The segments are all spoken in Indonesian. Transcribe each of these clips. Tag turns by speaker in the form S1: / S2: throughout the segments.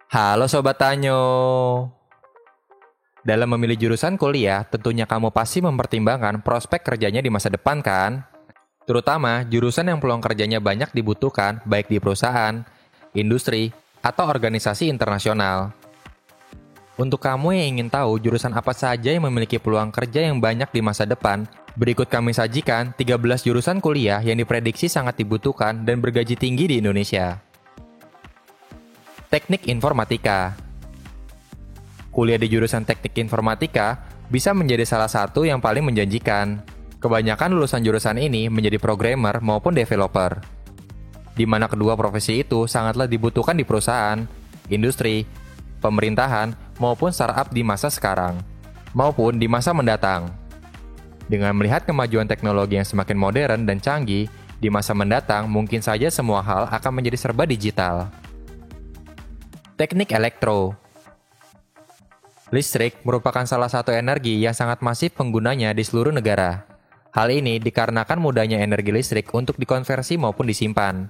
S1: Halo Sobat Tanyo. Dalam memilih jurusan kuliah, tentunya kamu pasti mempertimbangkan prospek kerjanya di masa depan kan? Terutama jurusan yang peluang kerjanya banyak dibutuhkan baik di perusahaan, industri, atau organisasi internasional. Untuk kamu yang ingin tahu jurusan apa saja yang memiliki peluang kerja yang banyak di masa depan, berikut kami sajikan 13 jurusan kuliah yang diprediksi sangat dibutuhkan dan bergaji tinggi di Indonesia. Teknik Informatika. Kuliah di jurusan Teknik Informatika bisa menjadi salah satu yang paling menjanjikan. Kebanyakan lulusan jurusan ini menjadi programmer maupun developer, di mana kedua profesi itu sangatlah dibutuhkan di perusahaan, industri, pemerintahan, maupun startup di masa sekarang, maupun di masa mendatang. Dengan melihat kemajuan teknologi yang semakin modern dan canggih, di masa mendatang mungkin saja semua hal akan menjadi serba digital. Teknik Elektro. Listrik merupakan salah satu energi yang sangat masif penggunanya di seluruh negara. Hal ini dikarenakan mudahnya energi listrik untuk dikonversi maupun disimpan.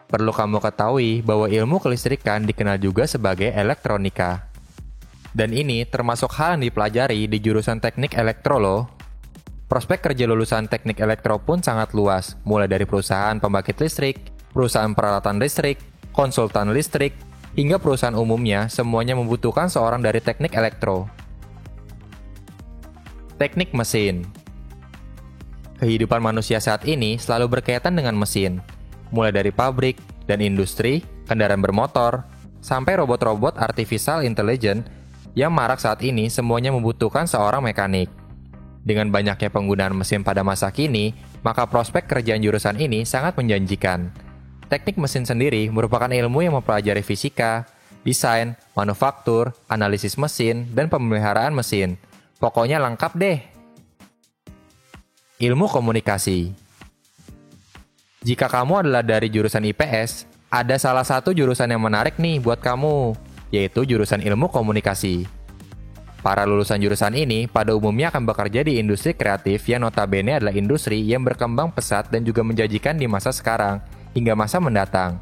S1: Perlu kamu ketahui bahwa ilmu kelistrikan dikenal juga sebagai elektronika. Dan ini termasuk hal yang dipelajari di jurusan teknik elektro loh. Prospek kerja lulusan teknik elektro pun sangat luas, mulai dari perusahaan pembangkit listrik, perusahaan peralatan listrik, konsultan listrik, hingga perusahaan umumnya semuanya membutuhkan seorang dari teknik elektro. Teknik mesin. Kehidupan manusia saat ini selalu berkaitan dengan mesin, mulai dari pabrik dan industri, kendaraan bermotor, sampai robot-robot artificial intelligence yang marak saat ini semuanya membutuhkan seorang mekanik. Dengan banyaknya penggunaan mesin pada masa kini, maka prospek kerjaan jurusan ini sangat menjanjikan. Teknik mesin sendiri merupakan ilmu yang mempelajari fisika, desain, manufaktur, analisis mesin, dan pemeliharaan mesin. Pokoknya lengkap deh. Ilmu komunikasi. Jika kamu adalah dari jurusan IPS, ada salah satu jurusan yang menarik nih buat kamu, yaitu jurusan ilmu komunikasi. Para lulusan jurusan ini pada umumnya akan bekerja di industri kreatif yang notabene adalah industri yang berkembang pesat dan juga menjanjikan di masa sekarang hingga masa mendatang.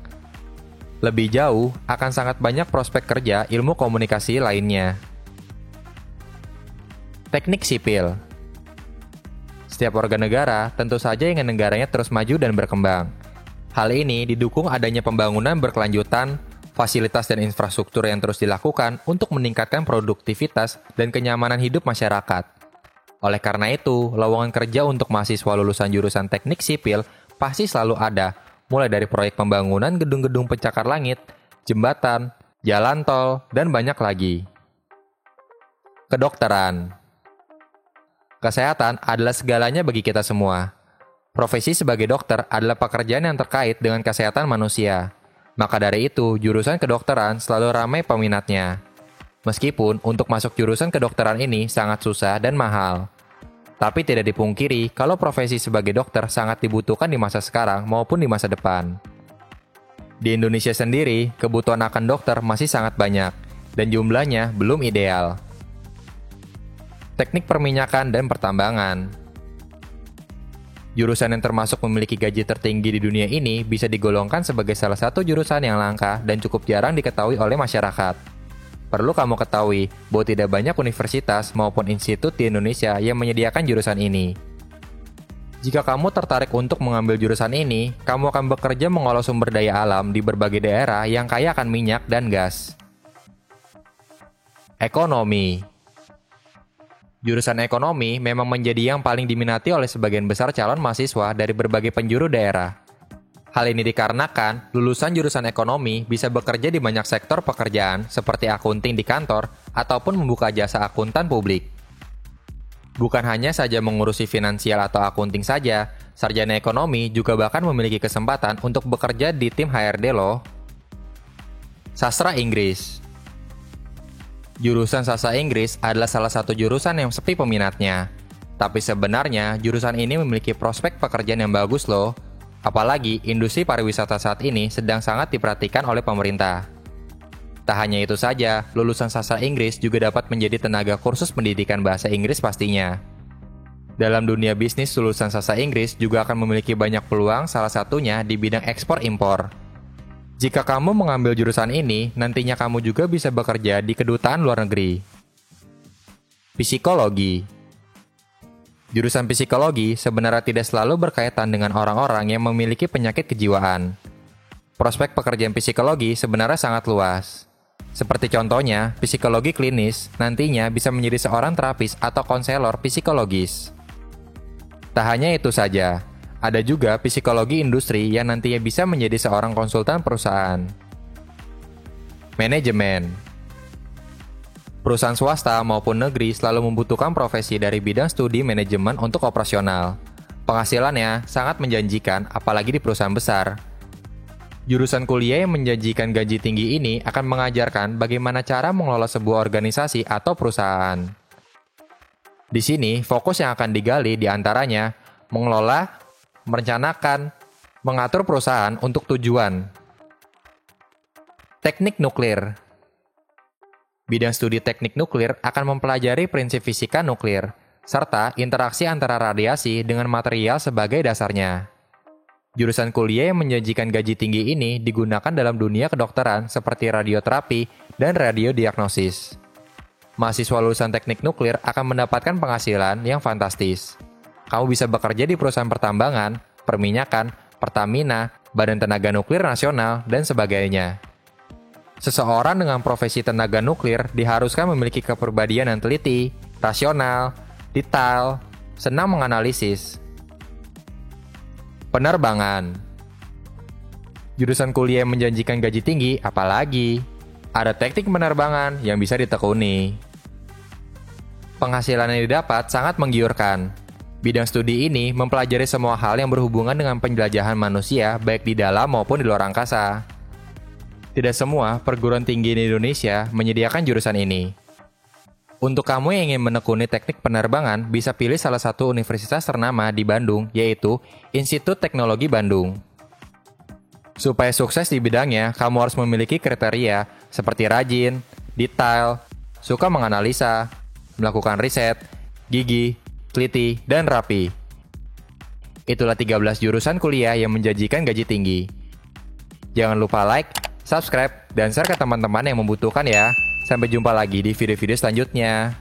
S1: Lebih jauh, akan sangat banyak prospek kerja ilmu komunikasi lainnya. Teknik sipil. Setiap warga negara tentu saja ingin negaranya terus maju dan berkembang. Hal ini didukung adanya pembangunan berkelanjutan, fasilitas dan infrastruktur yang terus dilakukan untuk meningkatkan produktivitas dan kenyamanan hidup masyarakat. Oleh karena itu, lowongan kerja untuk mahasiswa lulusan jurusan teknik sipil pasti selalu ada, mulai dari proyek pembangunan gedung-gedung pencakar langit, jembatan, jalan tol, dan banyak lagi. Kedokteran. Kesehatan adalah segalanya bagi kita semua. Profesi sebagai dokter adalah pekerjaan yang terkait dengan kesehatan manusia. Maka dari itu, jurusan kedokteran selalu ramai peminatnya. Meskipun untuk masuk jurusan kedokteran ini sangat susah dan mahal. Tapi tidak dipungkiri kalau profesi sebagai dokter sangat dibutuhkan di masa sekarang maupun di masa depan. Di Indonesia sendiri, kebutuhan akan dokter masih sangat banyak, dan jumlahnya belum ideal. Teknik perminyakan dan pertambangan. Jurusan yang termasuk memiliki gaji tertinggi di dunia ini bisa digolongkan sebagai salah satu jurusan yang langka dan cukup jarang diketahui oleh masyarakat. Perlu kamu ketahui bahwa tidak banyak universitas maupun institut di Indonesia yang menyediakan jurusan ini. Jika kamu tertarik untuk mengambil jurusan ini, kamu akan bekerja mengolah sumber daya alam di berbagai daerah yang kaya akan minyak dan gas. Ekonomi. Jurusan ekonomi memang menjadi yang paling diminati oleh sebagian besar calon mahasiswa dari berbagai penjuru daerah. Hal ini dikarenakan lulusan jurusan ekonomi bisa bekerja di banyak sektor pekerjaan seperti akunting di kantor ataupun membuka jasa akuntan publik. Bukan hanya saja mengurusi finansial atau akunting saja, sarjana ekonomi juga bahkan memiliki kesempatan untuk bekerja di tim HRD loh. Sastra Inggris. Jurusan sastra Inggris adalah salah satu jurusan yang sepi peminatnya. Tapi sebenarnya jurusan ini memiliki prospek pekerjaan yang bagus loh. Apalagi industri pariwisata saat ini sedang sangat diperhatikan oleh pemerintah. Tak hanya itu saja, lulusan sastra Inggris juga dapat menjadi tenaga kursus pendidikan bahasa Inggris pastinya. Dalam dunia bisnis, lulusan sastra Inggris juga akan memiliki banyak peluang, salah satunya di bidang ekspor-impor. Jika kamu mengambil jurusan ini, nantinya kamu juga bisa bekerja di kedutaan luar negeri. Psikologi. Jurusan psikologi sebenarnya tidak selalu berkaitan dengan orang-orang yang memiliki penyakit kejiwaan. Prospek pekerjaan psikologi sebenarnya sangat luas. Seperti contohnya, psikologi klinis nantinya bisa menjadi seorang terapis atau konselor psikologis. Tak hanya itu saja, ada juga psikologi industri yang nantinya bisa menjadi seorang konsultan perusahaan. Manajemen. Perusahaan swasta maupun negeri selalu membutuhkan profesi dari bidang studi manajemen untuk operasional. Penghasilannya sangat menjanjikan, apalagi di perusahaan besar. Jurusan kuliah yang menjanjikan gaji tinggi ini akan mengajarkan bagaimana cara mengelola sebuah organisasi atau perusahaan. Di sini, fokus yang akan digali diantaranya mengelola, merencanakan, mengatur perusahaan untuk tujuan. Teknik nuklir. Bidang studi teknik nuklir akan mempelajari prinsip fisika nuklir, serta interaksi antara radiasi dengan material sebagai dasarnya. Jurusan kuliah yang menjanjikan gaji tinggi ini digunakan dalam dunia kedokteran seperti radioterapi dan radiodiagnosis. Mahasiswa lulusan teknik nuklir akan mendapatkan penghasilan yang fantastis. Kamu bisa bekerja di perusahaan pertambangan, perminyakan, Pertamina, Badan Tenaga Nuklir Nasional, dan sebagainya. Seseorang dengan profesi tenaga nuklir diharuskan memiliki kepribadian yang teliti, rasional, detail, senang menganalisis. Penerbangan. Jurusan kuliah yang menjanjikan gaji tinggi, apalagi ada teknik penerbangan yang bisa ditekuni. Penghasilan yang didapat sangat menggiurkan. Bidang studi ini mempelajari semua hal yang berhubungan dengan penjelajahan manusia baik di dalam maupun di luar angkasa. Tidak semua perguruan tinggi di Indonesia menyediakan jurusan ini. Untuk kamu yang ingin menekuni teknik penerbangan, bisa pilih salah satu universitas ternama di Bandung, yaitu Institut Teknologi Bandung. Supaya sukses di bidangnya, kamu harus memiliki kriteria seperti rajin, detail, suka menganalisa, melakukan riset, gigih, teliti, dan rapi. Itulah 13 jurusan kuliah yang menjanjikan gaji tinggi. Jangan lupa like, subscribe, dan share ke teman-teman yang membutuhkan ya. Sampai jumpa lagi di video-video selanjutnya.